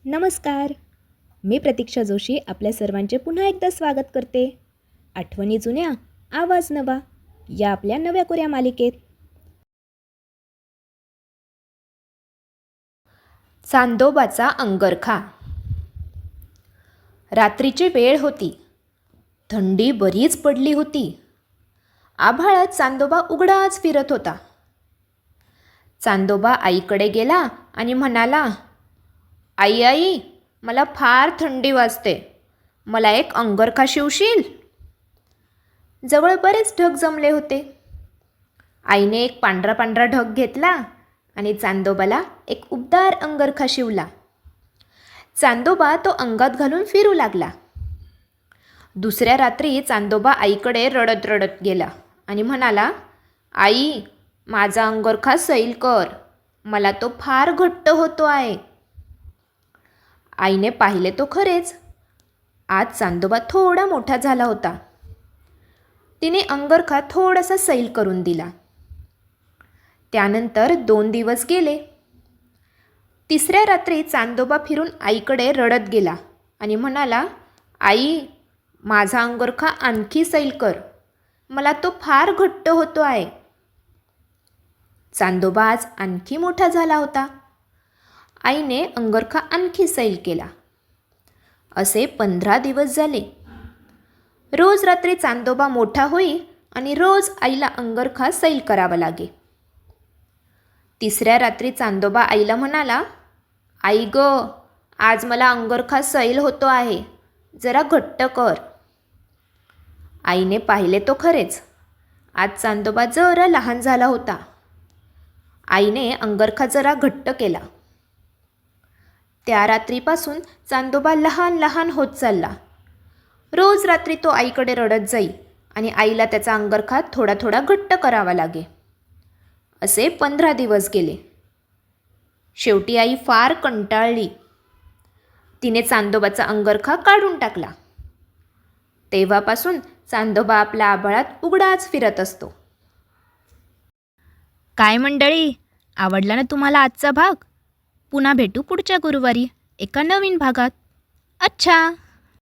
नमस्कार. मी प्रतीक्षा जोशी आपल्या सर्वांचे पुन्हा एकदा स्वागत करते. आठवणी जुन्या, आवाज नवा या आपल्या नव्या कोऱ्या मालिकेत. चांदोबाचा अंगरखा. रात्रीची वेळ होती. थंडी बरीच पडली होती. आभाळात चांदोबा उघडाच फिरत होता. चांदोबा आईकडे गेला आणि म्हणाला, आई आई, मला फार थंडी वाजते. मला एक अंगरखा शिवशील? जवळ बरेच ढग जमले होते. आईने एक पांढरा पांढरा ढग घेतला आणि चांदोबाला एक उबदार अंगरखा शिवला. चांदोबा तो अंगात घालून फिरू लागला. दुसऱ्या रात्री चांदोबा आईकडे रडत रडत गेला आणि म्हणाला, आई, माझा अंगरखा सैल कर. मला तो फार घट्ट होतो आहे. आईने पाहिले तो खरेच. आज चांदोबा थोडा मोठा झाला होता. तिने अंगरखा थोडासा सैल करून दिला. त्यानंतर 2 दिवस गेले. तिसऱ्या रात्री चांदोबा फिरून आईकडे रडत गेला आणि म्हणाला, आई, माझा अंगरखा आणखी सैल कर. मला तो फार घट्ट होतो आहे. चांदोबा आज आणखी मोठा झाला होता. आईने अंगरखा आणखी सैल केला. असे 15 दिवस झाले. रोज रात्री चांदोबा मोठा होई आणि रोज आईला अंगरखा सैल करावा लागे. तिसऱ्या रात्री चांदोबा आईला म्हणाला, आई ग, आज मला अंगरखा सैल होतो आहे. जरा घट्ट कर. आईने पाहिले तो खरेच. आज चांदोबा जरा लहान झाला होता. आईने अंगरखा जरा घट्ट केला. त्या रात्रीपासून चांदोबा लहान लहान होत चालला. रोज रात्री तो आईकडे रडत जाई आणि आईला त्याचा अंगरखा थोडा थोडा घट्ट करावा लागे. असे 15 दिवस गेले. शेवटी आई फार कंटाळली. तिने चांदोबाचा अंगरखा काढून टाकला. तेव्हापासून चांदोबा आपल्या आभाळात उघडाच फिरत असतो. काय मंडळी, आवडला ना तुम्हाला आजचा भाग? पुन्हा भेटू पुढच्या गुरुवारी एका नवीन भागात. अच्छा.